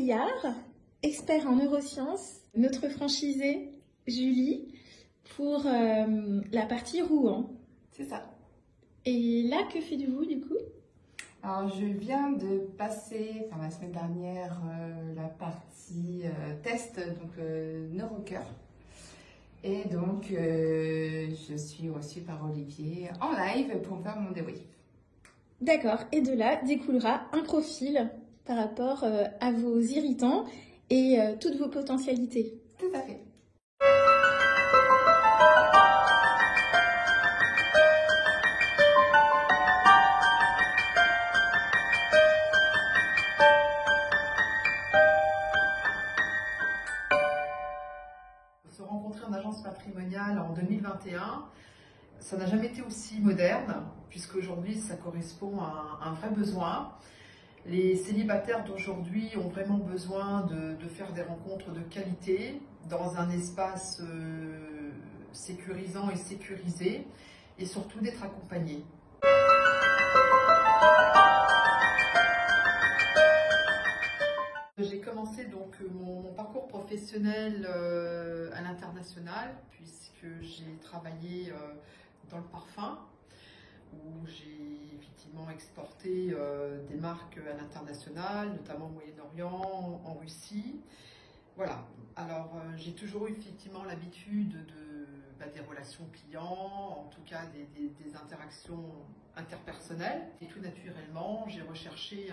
Gaillard, expert en neurosciences, notre franchisée Julie pour la partie Rouen. C'est ça. Et là, que faites-vous du coup? Alors, je viens de passer, la semaine dernière, la partie test, donc neurocœur. Et donc, je suis reçue par Olivier en live pour faire mon débrief. D'accord. Et de là découlera un profil par rapport à vos irritants et toutes vos potentialités. Tout à fait. Se rencontrer en agence matrimoniale en 2021, ça n'a jamais été aussi moderne, puisqu'aujourd'hui ça correspond à un vrai besoin. Les célibataires d'aujourd'hui ont vraiment besoin de faire des rencontres de qualité dans un espace sécurisant et sécurisé, et surtout d'être accompagnés. J'ai commencé donc mon parcours professionnel à l'international, puisque j'ai travaillé dans le parfum, où j'ai effectivement exporté des marques à l'international, notamment au Moyen-Orient, en Russie. Voilà, alors j'ai toujours eu effectivement l'habitude des relations clients, en tout cas des interactions interpersonnelles. Et tout naturellement, j'ai recherché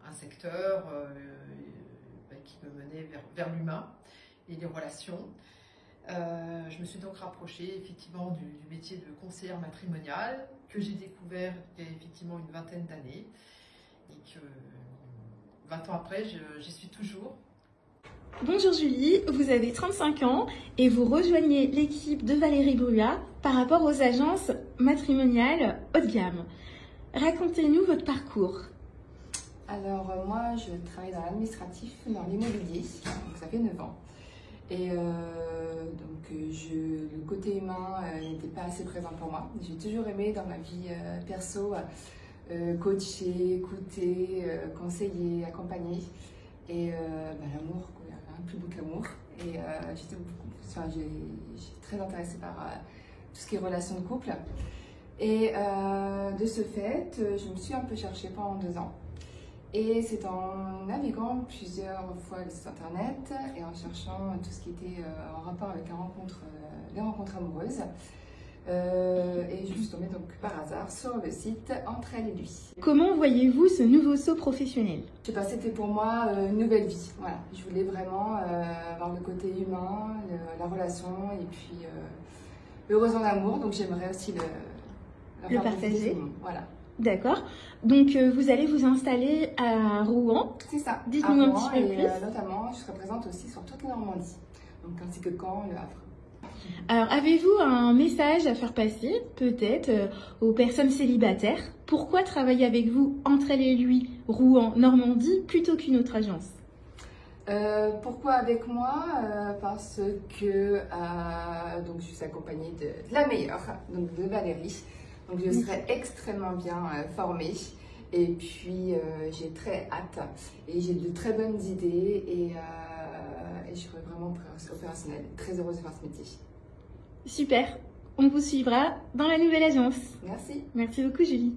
un secteur qui me menait vers l'humain et les relations. Je me suis donc rapprochée effectivement du métier de conseillère matrimoniale que j'ai découvert il y a effectivement une vingtaine d'années et que 20 ans après, j'y suis toujours. Bonjour Julie, vous avez 35 ans et vous rejoignez l'équipe de Valérie Brua par rapport aux agences matrimoniales haut de gamme. Racontez-nous votre parcours. Alors moi, je travaille dans l'administratif, dans l'immobilier, donc ça fait 9 ans. Et le côté humain n'était pas assez présent pour moi. J'ai toujours aimé dans ma vie perso coacher, écouter, conseiller, accompagner. Et l'amour, rien de plus beau que l'amour. Et j'ai très intéressée par tout ce qui est relations de couple. Et de ce fait, je me suis un peu cherchée pendant 2 ans. Et c'est en naviguant plusieurs fois le site internet et en cherchant tout ce qui était en rapport avec les rencontres amoureuses. Et je suis tombée donc par hasard sur le site Entre elle et lui. Comment voyez-vous ce nouveau saut professionnel? Je sais pas, c'était pour moi une nouvelle vie. Voilà, je voulais vraiment avoir le côté humain, la relation et puis le besoin d'amour. Donc j'aimerais aussi le partager. Voilà. D'accord. Donc, vous allez vous installer à Rouen. C'est ça. Dites-nous un petit peu plus. Notamment, je serai présente aussi sur toute la Normandie, donc ainsi que Caen, Le Havre. Alors, avez-vous un message à faire passer, peut-être, aux personnes célibataires? Pourquoi travailler avec vous, Entre elle et lui, Rouen, Normandie, plutôt qu'une autre agence? Pourquoi avec moi? Parce que donc je suis accompagnée de la meilleure, donc de Valérie. Donc je serai extrêmement bien formée et puis j'ai très hâte et j'ai de très bonnes idées et je serai vraiment opérationnelle, très heureuse de faire ce métier. Super, on vous suivra dans la nouvelle agence. Merci. Merci beaucoup Julie.